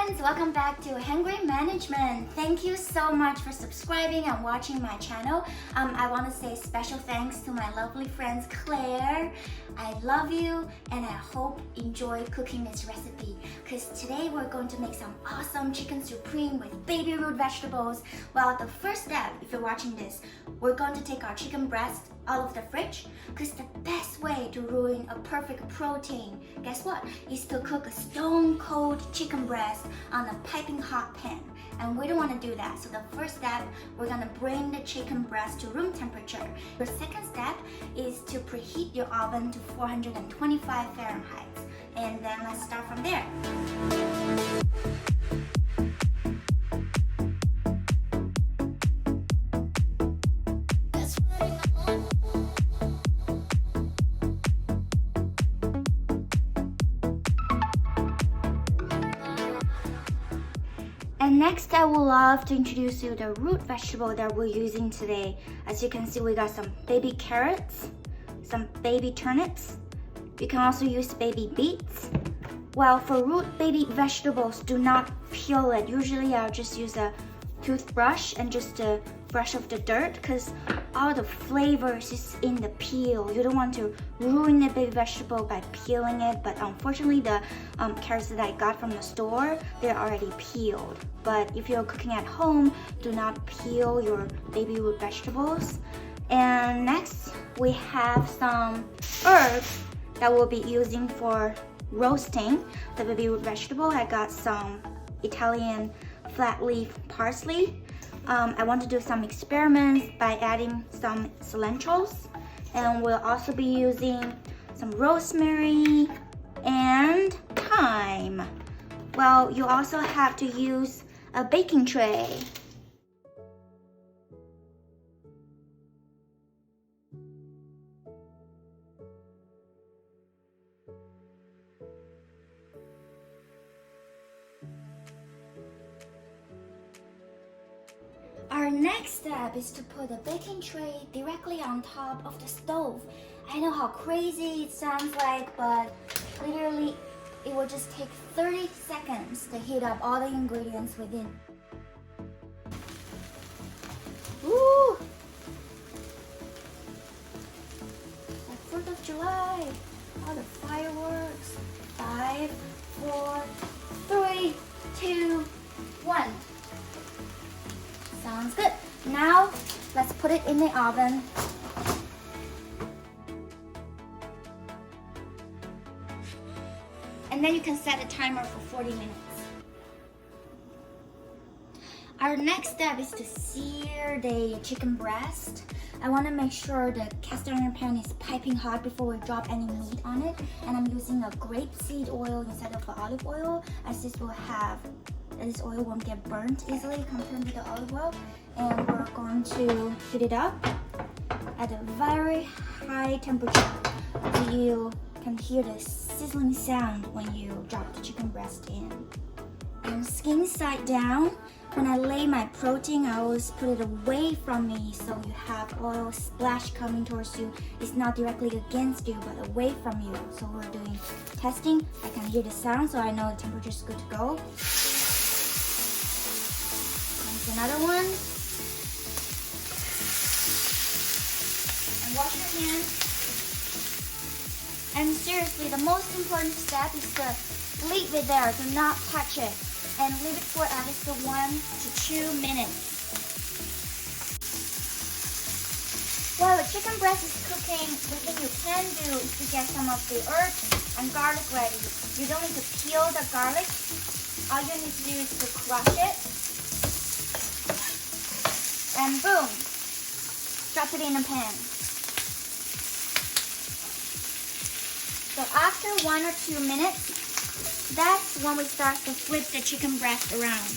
friends, welcome back to Hungry Management. Thank you so much for subscribing and watching my channel. I want to say special thanks to my lovely friends Claire. I love you and I hope you enjoy cooking this recipe because today we're going to make some awesome chicken supreme with baby root vegetables. Well, the first step, if you're watching this, we're going to take our chicken breast out of the fridge because the best way to ruin a perfect protein, guess what, is to cook a stone cold chicken breast on a piping hot pan, and we don't want to do that. So the first step, we're gonna bring the chicken breast to room temperature. The second step is to preheat your oven to 425 Fahrenheit, and then let's start from there. And next, I would love to introduce you the root vegetable that we're using today. As you can see, we got some baby carrots, some baby turnips. You can also use baby beets. Well, for root baby vegetables, do not peel it. Usually, I'll just use a toothbrush and just brush off the dirt because all the flavors is in the peel. You don't want to ruin the baby vegetable by peeling it, but unfortunately the carrots that I got from the store, they're already peeled. But if you're cooking at home, do not peel your baby root vegetables. And next, we have some herbs that we'll be using for roasting the baby root vegetable. I got some Italian flat leaf parsley. I want to do some experiments by adding some cilantros, and we'll also be using some rosemary and thyme. Well, you also have to use a baking tray. Our next step is to put the baking tray directly on top of the stove. I know how crazy it sounds like, but literally it will just take 30 seconds to heat up all the ingredients within. Woo! Like 4th of July, all the fireworks. 5, 4, 3, 2, 1. Sounds good. Now, let's put it in the oven. And then you can set a timer for 40 minutes. Our next step is to sear the chicken breast. I want to make sure the cast iron pan is piping hot before we drop any meat on it. And I'm using a grapeseed oil instead of olive oil, as this oil won't get burnt easily compared to the olive oil. And we're going to heat it up at a very high temperature so you can hear the sizzling sound when you drop the chicken breast in. And skin side down. When I lay my protein, I always put it away from me so you have oil splash coming towards you. It's not directly against you, but away from you. So we're doing testing. I can hear the sound, so I know the temperature is good to go. Another one. And wash your hands. And seriously, the most important step is to leave it there. Do not touch it. And leave it for at least 1 to 2 minutes. While the chicken breast is cooking, the thing you can do is to get some of the herbs and garlic ready. You don't need to peel the garlic. All you need to do is to crush it. And boom, drop it in a pan. So after 1 or 2 minutes, that's when we start to flip the chicken breast around.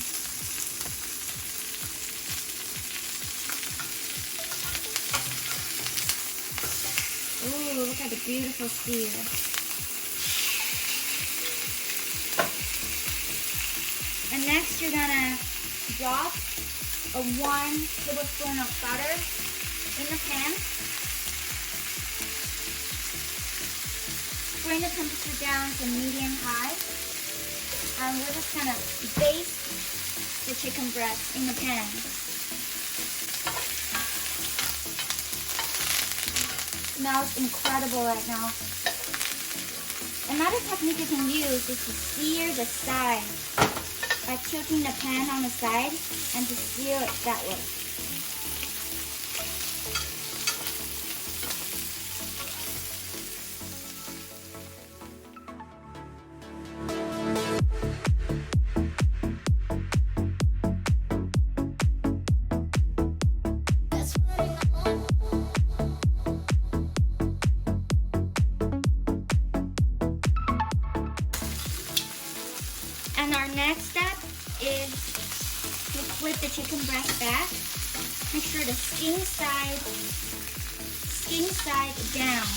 Ooh, look at the beautiful sear. And next you're gonna drop a 1 tablespoon of butter in the pan. Bring the temperature down to medium high. And we're just gonna baste the chicken breast in the pan. Smells incredible right now. Another technique you can use is to sear the side by tilting the pan on the side and to sear it that way. And our next step is to flip the chicken breast back. Make sure the skin side down.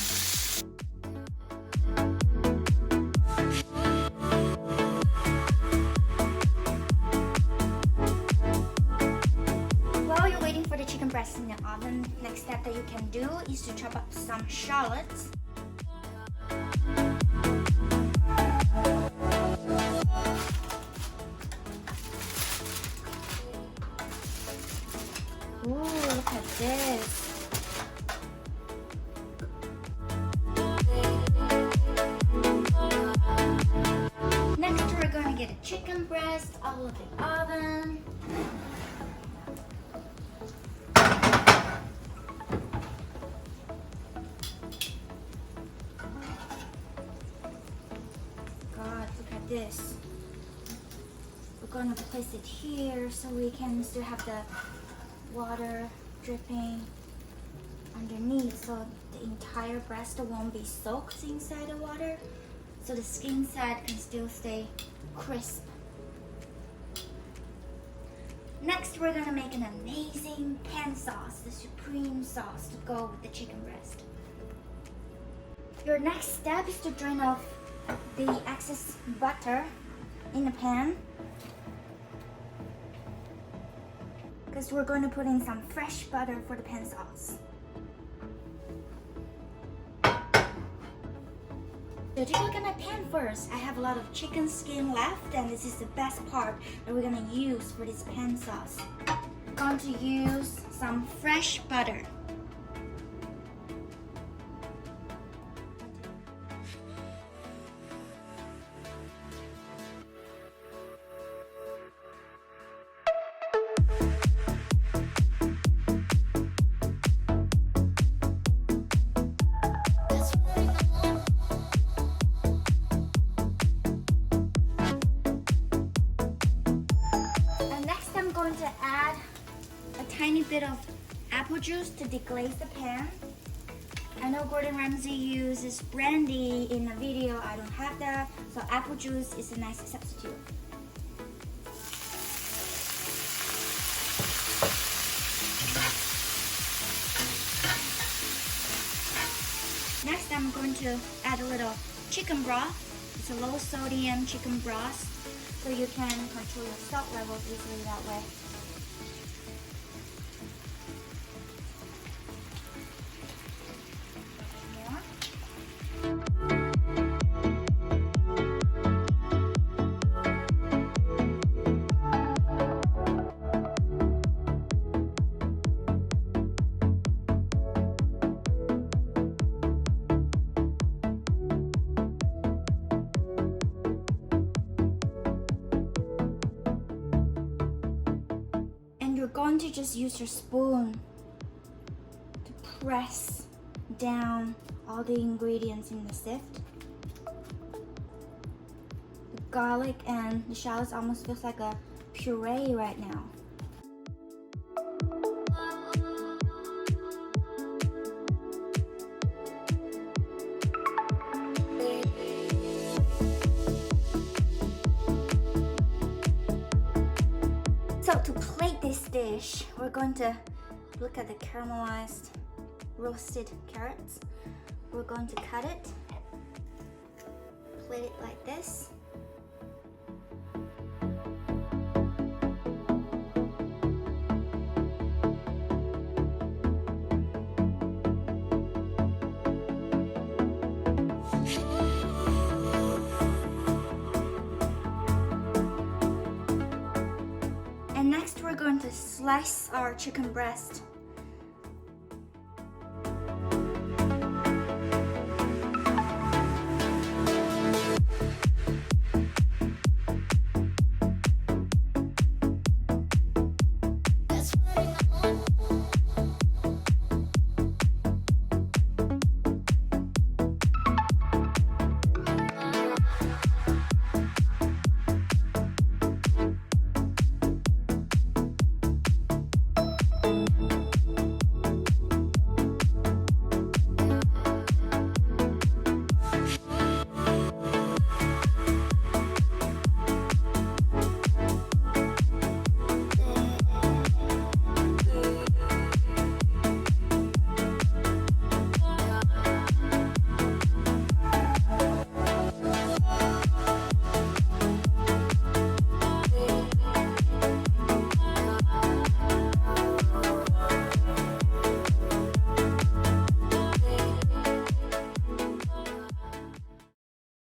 While you're waiting for the chicken breast in the oven, next step that you can do is to chop up some shallots. Ooh, look at this. Next, we're going to get a chicken breast out of the oven. God, look at this. We're going to place it here so we can still have the water dripping underneath, so the entire breast won't be soaked inside the water, so the skin side can still stay crisp. Next, we're gonna make an amazing pan sauce, the supreme sauce to go with the chicken breast. Your next step is to drain off the excess butter in the pan, because we're going to put in some fresh butter for the pan sauce. So take a look at my pan first. I have a lot of chicken skin left, and this is the best part that we're going to use for this pan sauce. I'm going to use some fresh butter. Going to add a tiny bit of apple juice to deglaze the pan. I know Gordon Ramsay uses brandy in the video. I don't have that, so apple juice is a nice substitute. Next, I'm going to add a little chicken broth. It's a low sodium chicken broth, so you can control your salt levels easily that way. You're going to just use your spoon to press down all the ingredients in the sift. The garlic and the shallots almost feels like a puree right now. So to plate this dish, we're going to look at the caramelized roasted carrots. We're going to cut it, plate it like this. next we're going to slice our chicken breast.